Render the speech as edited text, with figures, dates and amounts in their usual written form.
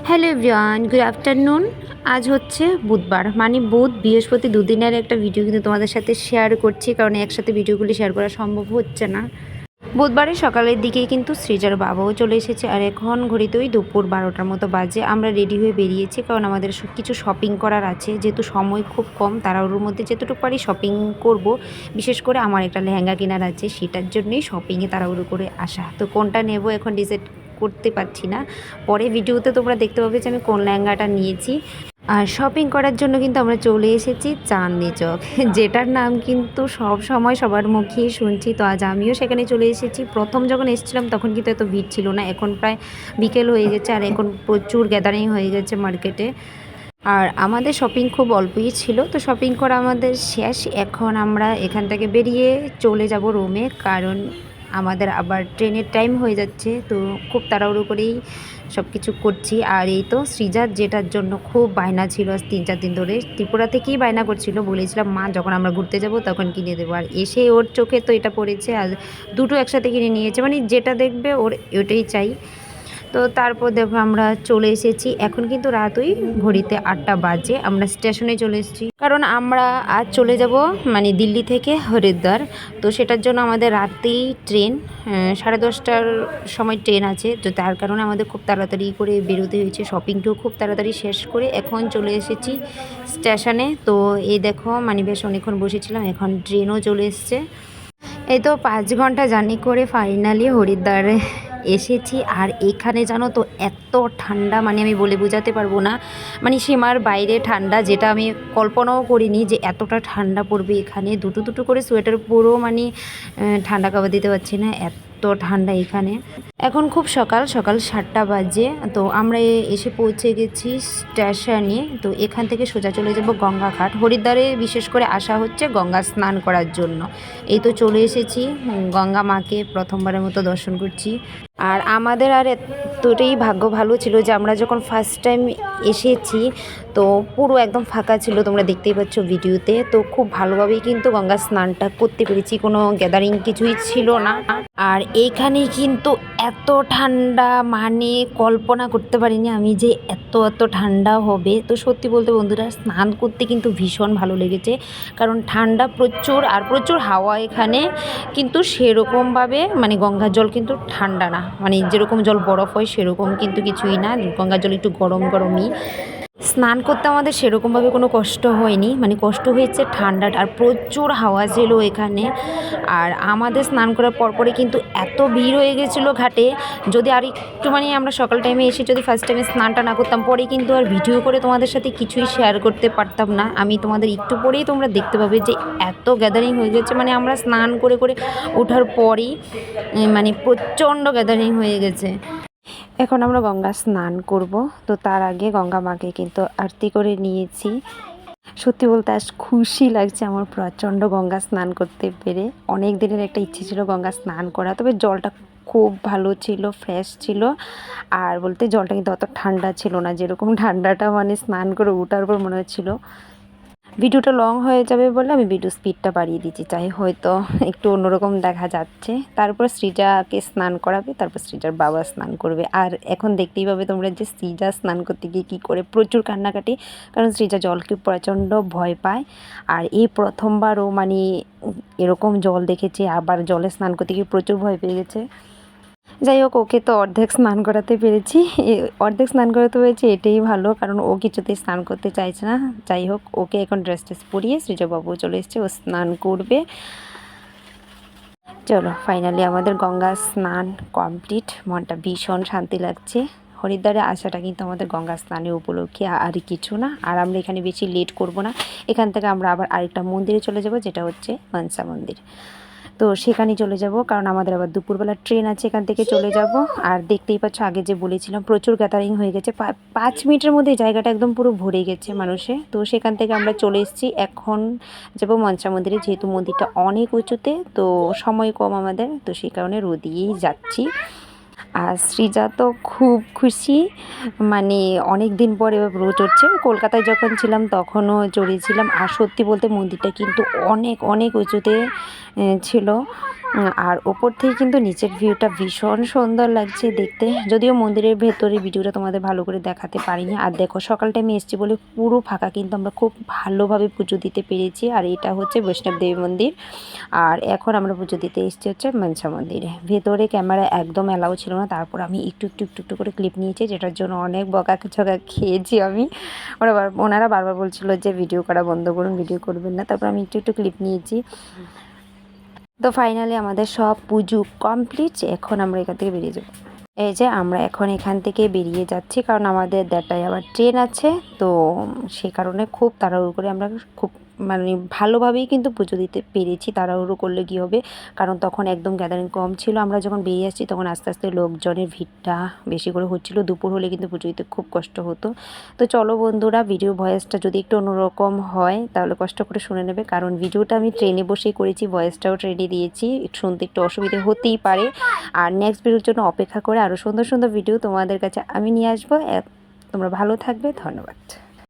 Hello everyone, good afternoon. আজ হচ্ছে বুধবার, মানে বুধ বৃহস্পতি দুদিনের একটা ভিডিও কিন্তু তোমাদের সাথে শেয়ার করছি, কারণ একসাথে ভিডিওগুলি শেয়ার করা সম্ভব হচ্ছে না। বুধবারে সকালের দিকেই কিন্তু সৃজার বাবাও চলে এসেছে, আর এখন ঘড়িতেই দুপুর 12টার মতো বাজে। আমরা রেডি হয়ে বেরিয়েছি, কারণ আমাদের কিছু শপিং করার আছে, যেহেতু সময় খুব কম, তাড়াহুড়োর মধ্যে যেতটুকু পারি শপিং করব। বিশেষ করে আমার একটা লেহেঙ্গা কেনার আছে, সেটার জন্যই শপিংয়ে তাড়াহুড়ো করে আসা। তো কোনটা নেব এখন ডিসাইড করতে পারছি না। পরে ভিডিওতে তোমরা দেখতে পাবে যে আমি কোন লেহেঙ্গাটা নিয়েছি। আর শপিং করার জন্য কিন্তু আমরা চলে এসেছি চাঁদনি চক, যেটার নাম কিন্তু সব সময় সবার মুখেই শুনছি। তো আজ আমিও সেখানে চলে এসেছি। প্রথম যখন এসেছিলাম তখন কিন্তু এত ভিড় ছিল না, এখন প্রায় বিকেল হয়ে গেছে, আর এখন প্রচুর গ্যাদারিং হয়ে গেছে মার্কেটে। আর আমাদের শপিং খুব অল্পই ছিল, তো শপিং করা আমাদের শেষ। এখন আমরা এখান থেকে বেরিয়ে চলে যাব রুমে, কারণ আমাদের আবার ট্রেনের টাইম হয়ে যাচ্ছে। তো খুব তাড়াহুড়ো করেই সব কিছু করছি। আর এই তো সৃজার, যেটার জন্য খুব বায়না ছিল আজ 3-4 দিন ধরে, ত্রিপুরা থেকেই বায়না করছিল। বলেছিলাম মা যখন আমরা ঘুরতে যাব তখন কিনে দেবো, আর এসে ওর চোখে তো এটা পড়েছে, আর দুটো একসাথে কিনে নিয়েছে, মানে যেটা দেখবে ওর ওটাই চাই। তো তারপর দেখো আমরা চলে এসেছি। এখন কিন্তু রাত ওই ঘড়িতে 8টা বাজে। আমরা স্টেশনে চলে এসেছি, কারণ আমরা আজ চলে যাব মানে দিল্লি থেকে হরিদ্বার। তো সেটার জন্য আমাদের রাতেই ট্রেন, 10:30টার সময় ট্রেন আছে। তো তার কারণে আমাদের খুব তাড়াতাড়ি করে বেরোতে হয়েছে। শপিংটাও খুব তাড়াতাড়ি শেষ করে এখন চলে এসেছি স্টেশনে। তো এই দেখো, মানে বেশ অনেকক্ষণ বসেছিলাম, এখন ট্রেনও চলে এসছে। এই তো 5 ঘন্টা জার্নি করে ফাইনালি হরিদ্বারে এসেছি। আর এখানে জানো তো এত ঠান্ডা, মানে আমি বলে বোঝাতে পারবো না, মানে সীমার বাইরে ঠান্ডা, যেটা আমি কল্পনাও করিনি যে এতটা ঠান্ডা পড়বে এখানে। দুটো দুটো করে সোয়েটার পরেও মানে ঠান্ডা কাবা দিতে পারছি না, এত ঠান্ডা এখানে। এখন খুব সকাল সকাল 7টা বাজে। তো আমরা এসে পৌঁছে গেছি স্টেশনে। তো এখান থেকে সোজা চলে যাব গঙ্গা ঘাট। হরিদ্বারে বিশেষ করে আসা হচ্ছে গঙ্গা স্নান করার জন্য। এই তো চলে এসেছি, গঙ্গা মাকে প্রথমবারের মতো দর্শন করছি। আর আমাদের আর এতটাই ভাগ্য ভালো ছিল যে আমরা যখন ফার্স্ট টাইম এসেছি, তো পুরো একদম ফাঁকা ছিল, তোমরা দেখতেই পাচ্ছ ভিডিওতে। তো খুব ভালোভাবেই কিন্তু গঙ্গা স্নানটা করতে পেরেছি, কোনো গ্যাদারিং কিছুই ছিল না। আর এইখানে কিন্তু এত ঠান্ডা, মানে কল্পনা করতে পারিনি আমি যে এত এত ঠান্ডা হবে। তো সত্যি বলতে বন্ধুরা, স্নান করতে কিন্তু ভীষণ ভালো লেগেছে, কারণ ঠান্ডা প্রচুর, আর প্রচুর হাওয়া এখানে। কিন্তু সেরকমভাবে মানে গঙ্গার জল কিন্তু ঠান্ডা না, মানে যেরকম জল বরফ হয় সেরকম কিন্তু কিছুই না, গঙ্গার জল একটু গরম গরমই। স্নান করতে আমাদের সেরকমভাবে কোনো কষ্ট হয়নি, মানে কষ্ট হয়েছে ঠান্ডাটা, আর প্রচুর হাওয়া ছিল এখানে। আর আমাদের স্নান করার পরপরই কিন্তু এত ভিড় হয়ে গেছিলো ঘাটে। যদি আর একটু মানে আমরা সকাল টাইমে এসে যদি ফার্স্ট টাইমে স্নানটা না করতাম, পরে কিন্তু আর ভিডিও করে তোমাদের সাথে কিছুই শেয়ার করতে পারতাম না। আমি তোমাদের একটু পরেই তোমরা দেখতে পাবে যে এত গ্যাদারিং হয়ে গেছে, মানে আমরা স্নান করে করে ওঠার পরই মানে প্রচণ্ড গ্যাদারিং হয়ে গেছে। এখন আমরা গঙ্গা স্নান করব। তো তার আগে গঙ্গা মাকে কিন্তু আরতি করে নিয়েছি। সত্যি বলতে আজ খুশি লাগছে আমার প্রচণ্ড গঙ্গা স্নান করতে পেরে। অনেক দিনের একটা ইচ্ছে ছিল গঙ্গা স্নান করা, তবে জলটা খুব ভালো ছিল, ফ্রেশ ছিল। আর বলতে জলটা কিন্তু অত ঠান্ডা ছিল না, যেরকম ঠান্ডাটা মানে স্নান করে ওঠার পর মনে হচ্ছিলো। ভিডিওটা লং হয়ে যাবে বলে আমি ভিডিও স্পিডটা বাড়িয়ে দিচ্ছি, চাই হয়তো একটু অন্যরকম দেখা যাচ্ছে। তারপর সৃজাকে স্নান করাবে, তারপর সৃজার বাবা স্নান করবে। আর এখন দেখতেই পাবে তোমরা যে সৃজা স্নান করতে গিয়ে কী করে প্রচুর কান্নাকাটি, কারণ সৃজা জলকে প্রচণ্ড ভয় পায়। আর এই প্রথমবারও মানে এরকম জল দেখেছে, আবার জলে স্নান করতে গিয়ে প্রচুর ভয় পেয়ে গেছে। যাই হোক, ওকে তো অর্ধেক স্নান করাতে পেরেছি, অর্ধেক স্নান করাতে পেরেছি, এটাই ভালো, কারণ ও কিছুতেই স্নান করতে চাইছে না। যাই হোক, ওকে এখন ড্রেস পরিয়ে সৃজাবাবু চলে এসছে, ও স্নান করবে। চলো, ফাইনালি আমাদের গঙ্গা স্নান কমপ্লিট। মনটা ভীষণ শান্তি লাগছে। হরিদ্বারে আসাটা কিন্তু আমাদের গঙ্গা স্নানের উপলক্ষে, আর কিছু না। আর আমরা এখানে বেশি লেট করব না, এখান থেকে আমরা আবার আরেকটা মন্দিরে চলে যাব, যেটা হচ্ছে মনসা মন্দির। তো সেখানে চলে যাব, কারণ আমাদের আবার দুপুরবেলা ট্রেন আছে, এখান থেকে চলে যাব। আর দেখতেই পাচ্ছ, আগে যে বলেছিলাম প্রচুর গ্যাদারিং হয়ে গেছে, 5 মিনিটের মধ্যে জায়গাটা একদম পুরো ভরে গেছে মানুষে। তো সেখান থেকে আমরা চলে এসেছি, এখন যাব মনসা মন্দিরে। যেহেতু মন্দিরটা অনেক উঁচুতে, তো সময় কম আমাদের, তো সেই কারণে রোদ দিয়েই যাচ্ছি। আর সৃজা তো খুব খুশি, মানে অনেক দিন পর এবার পুরো চড়ছে। কলকাতায় যখন ছিলাম তখনও চড়িয়েছিলাম। আর সত্যি বলতে মন্দিরটা কিন্তু অনেক অনেক উঁচুতে ছিল, আর ওপর থেকে কিন্তু নিচের ভিউটা ভীষণ সুন্দর লাগছে দেখতে। যদিও মন্দিরের ভেতরে ভিডিওটা তোমাদের ভালো করে দেখাতে পারিনি। আর দেখো সকাল টাইমে এসেছি বলে পুরো ফাঁকা, কিন্তু আমরা খুব ভালোভাবে পুজো দিতে পেরেছি। আর এটা হচ্ছে বৈষ্ণব দেবী মন্দির, আর এখন আমরা পুজো দিতে এসেছি হচ্ছে মনসা মন্দিরে। ভেতরে ক্যামেরা একদম অ্যালাউ ছিল না, তারপর আমি একটু একটু একটু একটু করে ক্লিপ নিয়েছি, যেটার জন্য অনেক বকা খেয়েছি আমি। ওনারা বারবার বলছিল যে ভিডিও করা বন্ধ করুন, ভিডিও করবেন না। তারপর আমি একটু একটু ক্লিপ নিয়েছি। তো ফাইনালি আমাদের সব পুজো কমপ্লিট। এখন আমরা এখান থেকে বেরিয়ে যাব। এই যে আমরা এখন এখান থেকে বেরিয়ে যাচ্ছি, কারণ আমাদের 1:30টায় আবার ট্রেন আছে। তো সেই কারণে খুব তাড়াহুড়ো করে আমরা খুব মানে ভালোভাবেই কিন্তু পুজো দিতে পেরেছি। তাড়াহুড়ো করলে কী হবে, কারণ তখন একদম গ্যাদারিং কম ছিল। আমরা যখন বেরিয়ে আসছি তখন আস্তে আস্তে লোকজনের ভিড়টা বেশি করে হচ্ছিলো। দুপুর হলে কিন্তু পুজো দিতে খুব কষ্ট হতো। তো চলো বন্ধুরা, ভিডিও ভয়েসটা যদি একটু অন্যরকম হয় তাহলে কষ্ট করে শুনে নেবে, কারণ ভিডিওটা আমি ট্রেনে বসেই করেছি, ভয়েসটাও ট্রেনে দিয়েছি, শুনতে একটু অসুবিধা হতেই পারে। আর নেক্সট ভিডিওর জন্য অপেক্ষা করে আরও সুন্দর সুন্দর ভিডিও তোমাদের কাছে আমি নিয়ে আসবো। তোমরা ভালো থাকবে, ধন্যবাদ।